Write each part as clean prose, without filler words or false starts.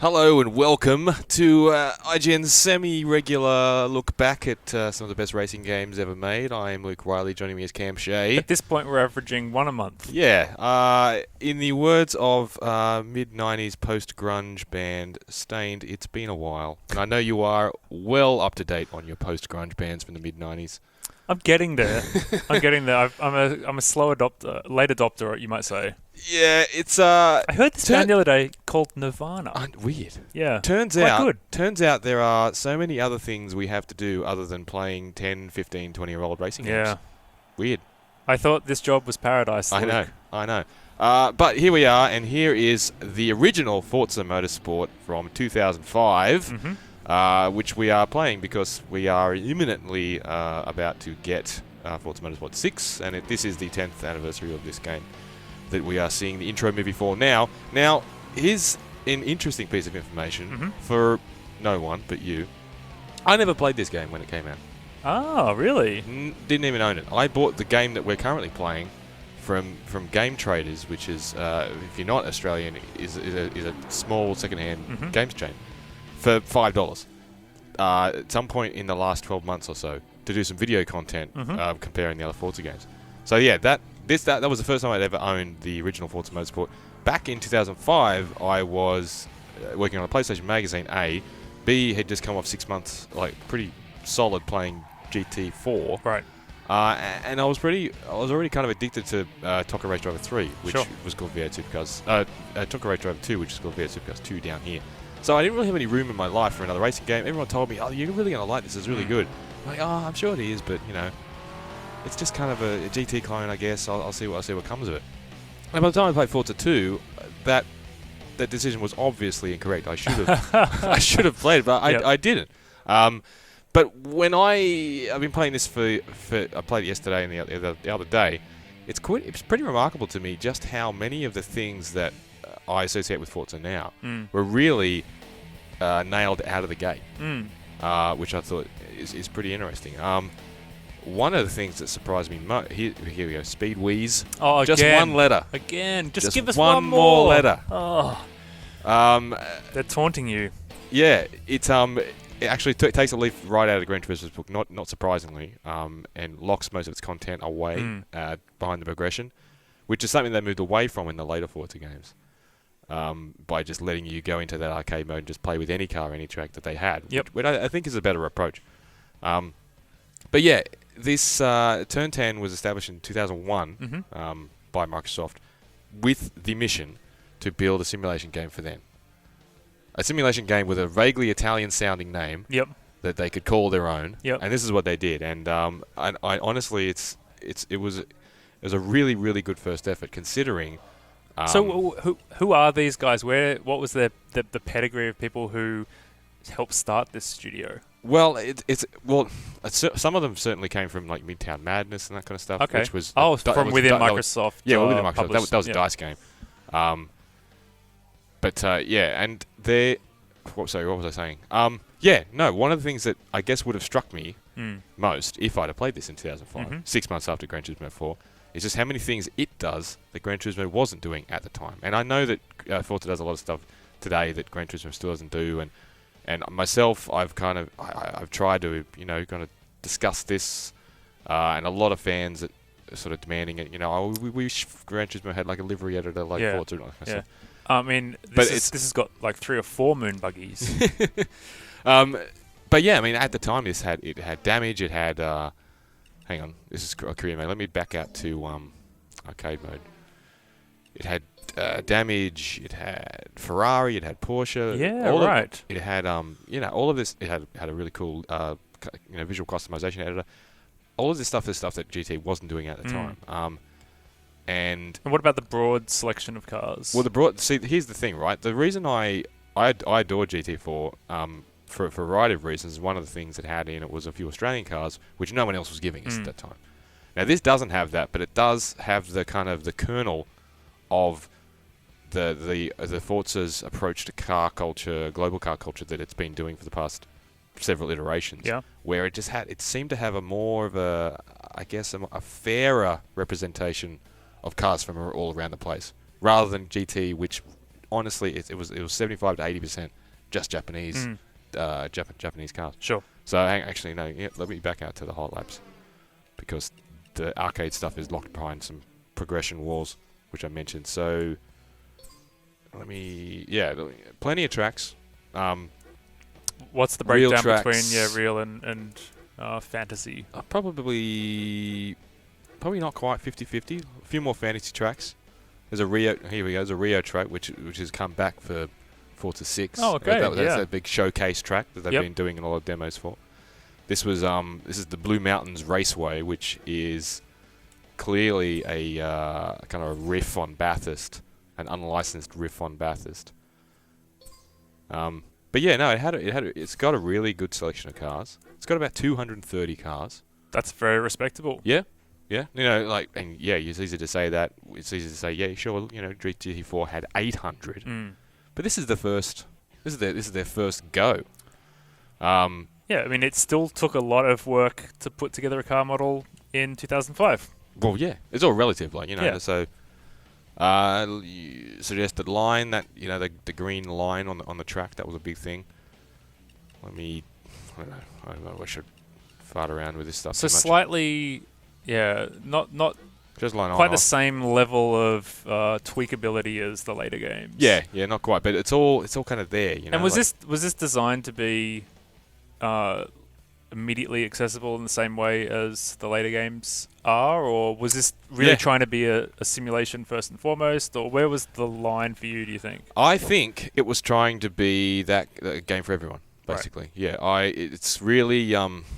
Hello and welcome to IGN's semi-regular look back at some of the best racing games ever made. I am Luke Riley, joining me is Cam Shea. At this point, we're averaging one a month. Yeah, in the words of mid-90s post-grunge band Stained, it's been a while. And I know you are well up to date on your post-grunge bands from the mid-90s. I'm getting there. I'm a slow adopter, late adopter, you might say. Yeah, it's I heard this band the other day called Nirvana. Weird. Yeah. Turns out there are so many other things we have to do other than playing 10, 15, 20-year-old racing games. Yeah. Weird. I thought this job was paradise. I Luke. know. But here we are, and here is the original Forza Motorsport from 2005, which we are playing because we are imminently about to get Forza Motorsport 6, and this is the 10th anniversary of this game that we are seeing the intro movie for now. Now, here's an interesting piece of information for no one but you. I never played this game when it came out. Oh, really? Didn't even own it. I bought the game that we're currently playing from Game Traders, which is, if you're not Australian, is a small second-hand games chain, for $5 at some point in the last 12 months or so to do some video content comparing the other Forza games. So yeah, that was the first time I'd ever owned the original Forza Motorsport. Back in 2005, I was working on a PlayStation magazine. B had just come off 6 months, like pretty solid playing GT4. Right. And I was already kind of addicted to Tonka Race Driver 3, which was called V8 Supercars. Tonka Race Driver 2, which is called V8 Supercars 2 down here. So I didn't really have any room in my life for another racing game. Everyone told me, "Oh, you're really gonna like this. It's really good." I'm like, "Oh, I'm sure it is, but you know, it's just kind of a GT clone, I guess. I'll see what comes of it." And by the time I played Forza 2, that decision was obviously incorrect. I should have played it, but I didn't. But when I've been playing this I played it yesterday and the other day, it's pretty remarkable to me just how many of the things that I associate with Forza now were really nailed out of the gate, which I thought is pretty interesting. One of the things that surprised me here we go, Speed Wheeze. Oh, just again. one letter. Again, just give us one more letter. Oh, they're taunting you. Yeah, it actually takes a leaf right out of the Gran Turismo book, not surprisingly, and locks most of its content away behind the progression, which is something they moved away from in the later Forza games, by just letting you go into that arcade mode and just play with any car, any track that they had, which I think is a better approach. But yeah, this Turn 10 was established in 2001 by Microsoft with the mission to build a simulation game for them. A simulation game with a vaguely Italian-sounding name that they could call their own, and this is what they did. And I honestly, it was a really, really good first effort considering. So who are these guys? What was the pedigree of people who helped start this studio? Well, some of them certainly came from like Midtown Madness and that kind of stuff. Okay. Which was from within Microsoft. Within Microsoft. That was Dice Game. And they. What was I saying? One of the things that I guess would have struck me most if I'd have played this in 2005, 6 months after Gran Turismo 4, is just how many things it does that Gran Turismo wasn't doing at the time. And I know that Forza does a lot of stuff today that Gran Turismo still doesn't do, and myself, I've tried to kind of discuss this, and a lot of fans that are sort of demanding it. We wish Gran Turismo had like a livery editor like Forza. Yeah. I mean, this has got like 3 or 4 moon buggies. But yeah, I mean, at the time, it had damage. It had. Hang on, this is a career mode. Let me back out to arcade mode. It had damage. It had Ferrari. It had Porsche. Yeah, right. It had all of this. It had a really cool visual customization editor. All of this stuff is stuff that GT wasn't doing at the time. And what about the broad selection of cars? Well, here's the thing, right? The reason I adore GT4 for a variety of reasons. One of the things it had in it was a few Australian cars, which no one else was giving us at that time. Now, this doesn't have that, but it does have the kind of the kernel of the Forza's approach to car culture, global car culture that it's been doing for the past several iterations. Yeah. Where it seemed to have a more of a fairer representation of cars from all around the place, rather than GT, which honestly, it was 75 to 80% just Japanese Japanese cars. Sure. So actually, no. Yeah, let me back out to the hot laps because the arcade stuff is locked behind some progression walls, which I mentioned. So plenty of tracks. What's the Real breakdown tracks. between real and fantasy? Probably not quite 50-50. A few more fantasy tracks. There's a Rio. Here we go. There's a Rio track which has come back for Forza 6. Oh, okay. That's a big showcase track that they've Yep. been doing a lot of demos for. This is the Blue Mountains Raceway, which is clearly a kind of a riff on Bathurst, an unlicensed riff on Bathurst. But yeah, no, it's got a really good selection of cars. It's got about 230 cars. That's very respectable. Yeah. You know, it's easy to say that. It's easy to say, yeah, sure. You know, GT4 had 800, but this is the first. This is their first go. Yeah, I mean, it still took a lot of work to put together a car model in 2005. Well, yeah, it's all relative, like, you know. Yeah. So, you suggested line that, you know, the green line on the track, that was a big thing. I don't know. I should fart around with this stuff. So too much. slightly, not Just line quite on the off. same level of tweakability as the later games. Yeah, not quite, but it's all kind of there, you know. And was this designed to be immediately accessible in the same way as the later games are, or was this really trying to be a simulation first and foremost, or where was the line for you, do you think? I think it was trying to be that game for everyone, basically. Right. Yeah, it's really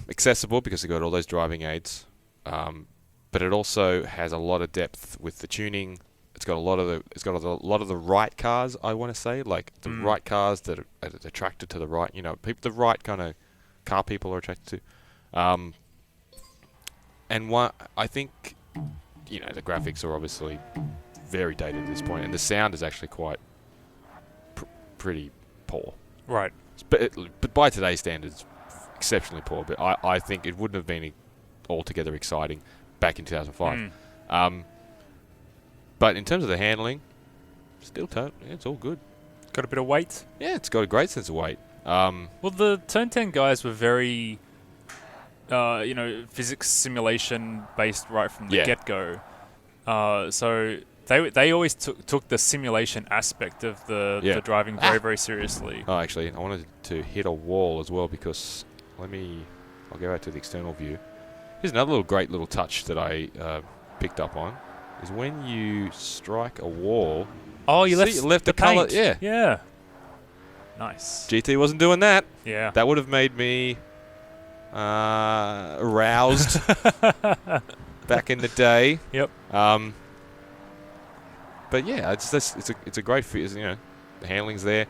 accessible because they got all those driving aids, but it also has a lot of depth with the tuning. It's got a lot of the right cars, I want to say, like the right cars that are attracted to the right, you know, the right kind of car people are attracted to. And what I think, you know, the graphics are obviously very dated at this point, and the sound is actually quite pretty poor. Right. But by today's standards, exceptionally poor. But I think it wouldn't have been altogether exciting back in 2005. But in terms of the handling, still it's all good. Got a bit of weight. Yeah, it's got a great sense of weight. Well, the Turn 10 guys were very, physics simulation based right from the get-go. So they always took the simulation aspect of the driving very, very seriously. Oh, actually, I wanted to hit a wall as well because I'll go out to the external view. Here's another great little touch that I picked up on, is when you strike a wall. Oh, you left the colour. paint. Yeah. Nice. GT wasn't doing that. Yeah. That would have made me aroused back in the day. Yep. But yeah, it's a great fit. You know, the handling's there.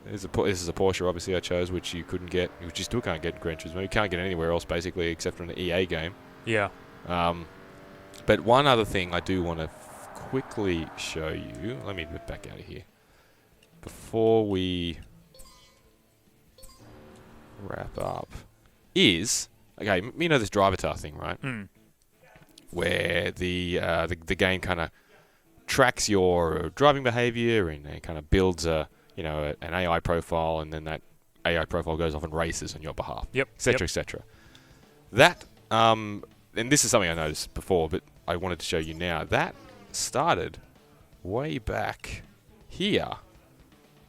This is a Porsche, obviously I chose, which you still can't get in Gran Turismo. You can't get anywhere else basically except for an EA game. Yeah. But one other thing I do want to quickly show you. Let me back out of here before we wrap up. Is okay. You know this Drivatar thing, right? Where the game kind of tracks your driving behavior and it kind of builds an AI profile, and then that AI profile goes off and races on your behalf. Yep. Etc. Etc. That and this is something I noticed before, but I wanted to show you now. That started way back here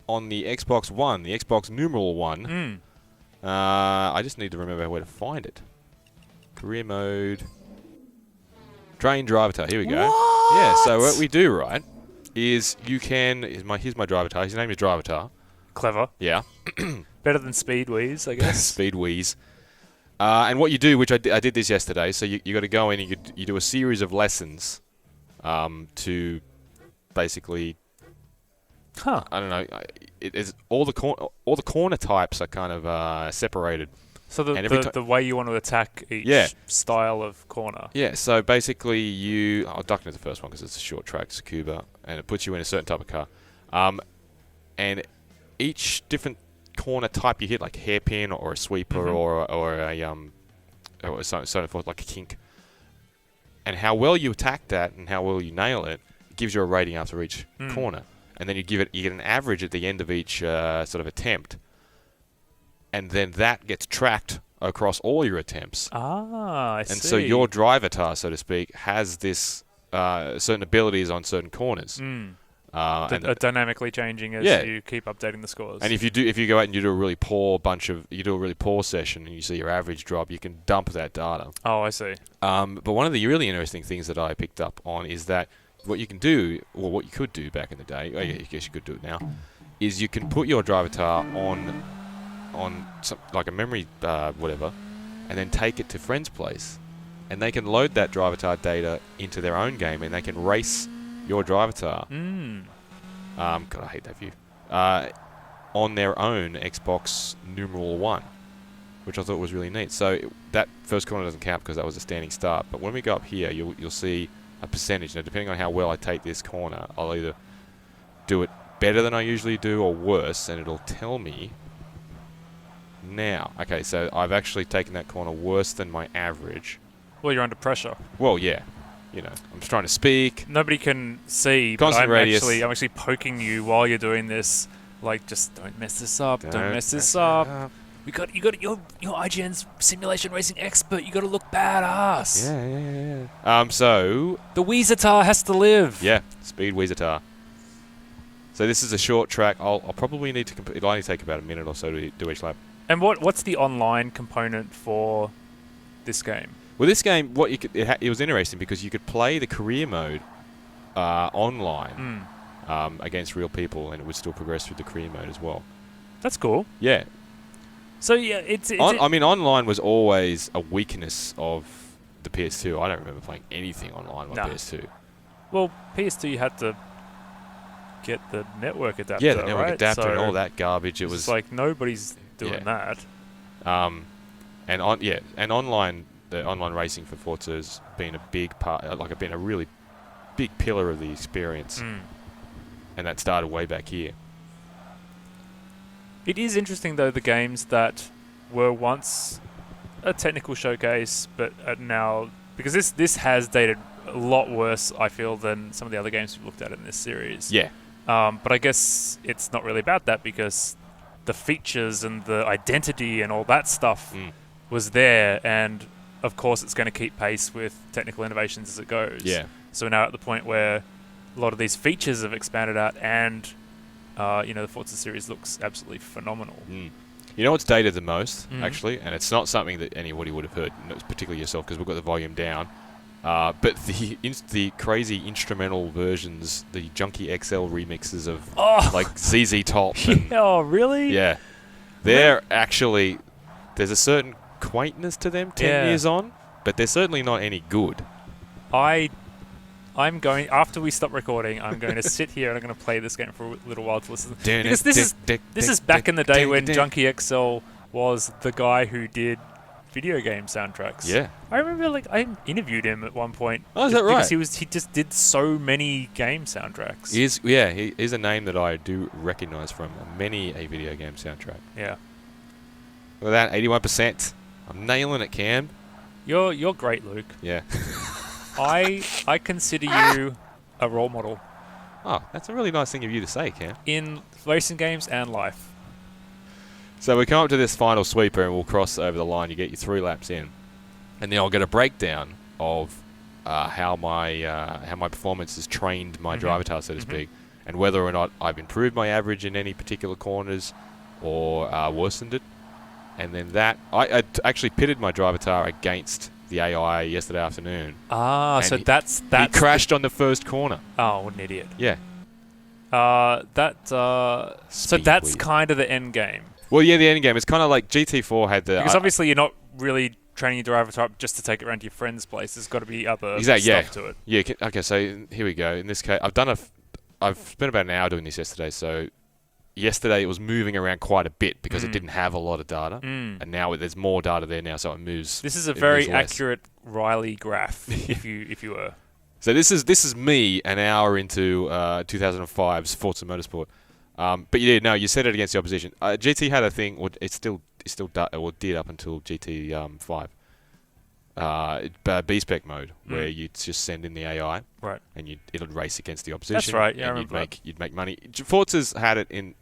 on the Xbox One, the Xbox numeral 1. I just need to remember where to find it. Career mode. Train Drivatar. Here we go. What? Yeah, so what we do, right, is you can... Here's my Drivatar. His name is Drivatar. Clever. Yeah. Better than Speedweeze, I guess. Speedweeze. And what you do, which I did this yesterday, so you got to go in and you do a series of lessons to basically... I don't know. It's all the corner types are kind of separated. So the way you want to attack each style of corner. Yeah. So basically, I'll duck into the first one because it's a short track, Tsukuba, and it puts you in a certain type of car. And each different corner type you hit, like hairpin or a sweeper or so and forth, like a kink. And how well you attack that and how well you nail it gives you a rating after each corner, and then you get an average at the end of each sort of attempt, and then that gets tracked across all your attempts. I see. And so your drivatar, so to speak, has this certain abilities on certain corners. And dynamically changing as you keep updating the scores. And if you go out and you do a really poor session and you see your average drop, you can dump that data. Oh, I see. But one of the really interesting things that I picked up on is that what you can do, or what you could do back in the day, I guess you could do it now, is you can put your drivatar on some, like a memory whatever, and then take it to friends' place, and they can load that drivatar data into their own game, and they can race your drivatar. God, I hate that view. On their own Xbox numeral 1, which I thought was really neat. So that first corner doesn't count because that was a standing start. But when we go up here, you'll see a percentage. Now, depending on how well I take this corner, I'll either do it better than I usually do or worse, and it'll tell me now. Okay, so I've actually taken that corner worse than my average. Well, you're under pressure. Well, yeah. You know, I'm just trying to speak. Nobody can see, Constant but radius. I'm actually poking you while you're doing this. Like, just don't mess this up. Don't mess this up. You got your IGN's simulation racing expert. You got to look badass. Yeah. So the Weezatar has to live. Yeah, speed Weezatar. So this is a short track. I'll probably need to. It'll only take about a minute or so to do each lap. And what's the online component for this game? Well, this game, it was interesting because you could play the career mode online against real people, and it would still progress through the career mode as well. That's cool. Yeah. So yeah, it's I mean, online was always a weakness of the PS2. I don't remember playing anything online on PS2. Well, PS2 you had to get the network adapter. Yeah, the network right? adapter and all that garbage. It was like nobody's doing that. And online. The online racing for Forza has been a big part, been a really big pillar of the experience, and that started way back here. It is interesting, though, the games that were once a technical showcase, but are now, because this has dated a lot worse, I feel, than some of the other games we've looked at in this series. Yeah. But I guess it's not really about that because the features and the identity and all that stuff was there, and of course, it's going to keep pace with technical innovations as it goes. Yeah. So we're now at the point where a lot of these features have expanded out, and the Forza series looks absolutely phenomenal. You know what's dated the most, actually, and it's not something that anybody would have heard, particularly yourself, because we've got the volume down. But the crazy instrumental versions, the Junkie XL remixes of like ZZ Top. Oh, really? Yeah. They're actually, there's a certain quaintness to them 10 years on, but they're certainly not any good. I'm going, after we stop recording, I'm going to sit here and I'm going to play this game for a little while to listen. Because this is back in the day when Junkie XL was the guy who did video game soundtracks. Yeah. I remember, I interviewed him at one point. Oh, is that right? Because he just did so many game soundtracks. He is a name that I do recognize from many a video game soundtrack. Yeah. Look at that, 81%. I'm nailing it, Cam. You're great, Luke. Yeah. I consider you a role model. Oh, that's a really nice thing of you to say, Cam. In racing games and life. So we come up to this final sweeper and we'll cross over the line. You get your 3 laps in. And then I'll get a breakdown of how my performance has trained my drivatar, so to speak, and whether or not I've improved my average in any particular corners or worsened it. And then I actually pitted my drivatar against the AI yesterday afternoon. So that's he crashed on the first corner. Oh, what an idiot! Yeah. So that's kind of the end game. Well, yeah, the end game. It's kind of like GT4 had the. Because obviously you're not really training your drivatar up just to take it around to your friend's place. There's got to be other stuff to it. Yeah. Okay. So here we go. In this case, I've spent about an hour doing this yesterday. So yesterday it was moving around quite a bit because it didn't have a lot of data, and now there's more data there now, so it moves. This is a very accurate Riley graph, if you were. So this is me an hour into 2005's Forza Motorsport, but you said it against the opposition. GT had a thing, or it still did up until GT 5. B-spec mode, where you just send in the AI, right, and it'll race against the opposition. That's right. Yeah, I and remember you'd make money. Forza's had it in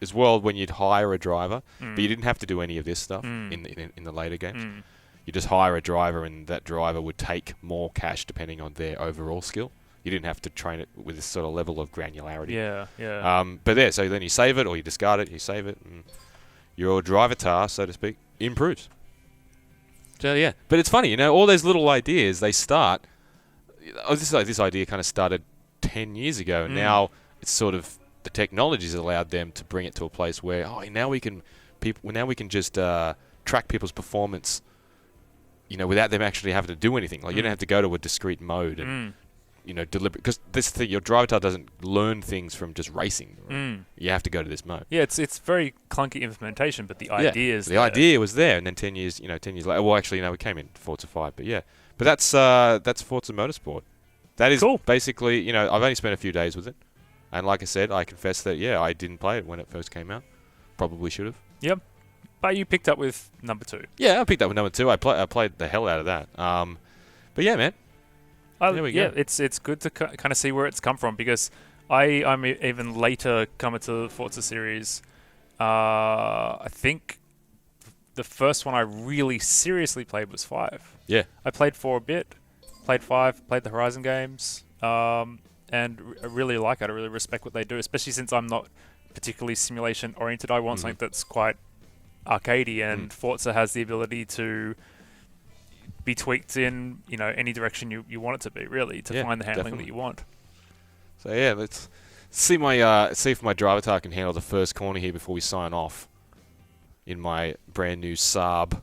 as well when you'd hire a driver, but you didn't have to do any of this stuff in the later games. You just hire a driver, and that driver would take more cash depending on their overall skill. You didn't have to train it with this sort of level of granularity. Yeah. But there, so then you save it or you discard it, you save it, and your drivatar, so to speak, improves. So yeah, but it's funny, all those little ideas, they start. This idea kind of started 10 years ago, and now it's sort of the technology's allowed them to bring it to a place where now we can just track people's performance, without them actually having to do anything. Like you don't have to go to a discrete mode and deliberate, because this thing, your drivatar doesn't learn things from just racing. Right? You have to go to this mode. Yeah, it's very clunky implementation, but the idea is the idea was there, and then 10 years later. Well, actually, we came in Forza 5, but yeah. But that's Forza Motorsport. That is cool. Basically, I've only spent a few days with it, and like I said, I confess that I didn't play it when it first came out. Probably should have. Yep. But you picked up with number 2. Yeah, I picked up with number 2. I played the hell out of that. But yeah, man. There we go. It's good to kind of see where it's come from, because I'm even later coming to the Forza series. I think the first one I really seriously played was 5. Yeah. I played 4 a bit, played 5, played the Horizon games, and I really like it. I really respect what they do, especially since I'm not particularly simulation oriented. I want something that's quite arcadey, and Forza has the ability to be tweaked in any direction you want it to be, really, to find the handling that you want. So yeah, let's see if my drivatar can handle the first corner here before we sign off in my brand new Saab.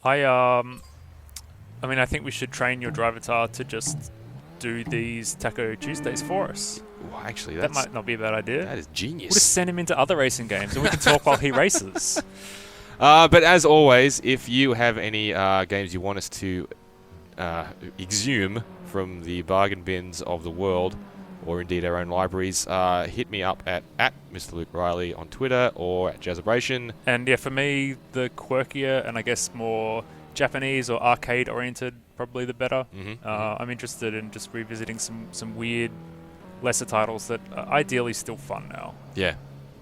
I think we should train your drivatar to just do these Tacho Tuesdays for us. Well, actually, that might not be a bad idea. That is genius. We'll just send him into other racing games, and we can talk while he races. But as always, if you have any games you want us to exhume from the bargain bins of the world, or indeed our own libraries, hit me up at Mr. Luke Riley on Twitter or at Jazzabration. And yeah, for me, the quirkier and I guess more Japanese or arcade-oriented, probably the better. I'm interested in just revisiting some weird, lesser titles that are ideally still fun now. Yeah.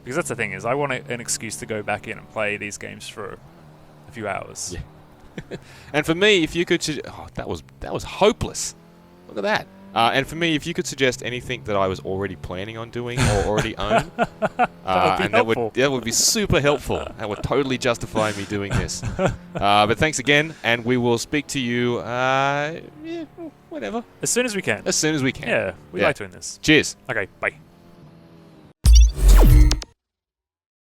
Because that's the thing, is I want an excuse to go back in and play these games for a few hours. Yeah. And for me, if you could... that was hopeless. Look at that. And for me, if you could suggest anything that I was already planning on doing or already own, that would be super helpful. That would totally justify me doing this. But thanks again, and we will speak to you, whenever. As soon as we can. As soon as we can. Yeah, we like doing this. Cheers. Okay, bye.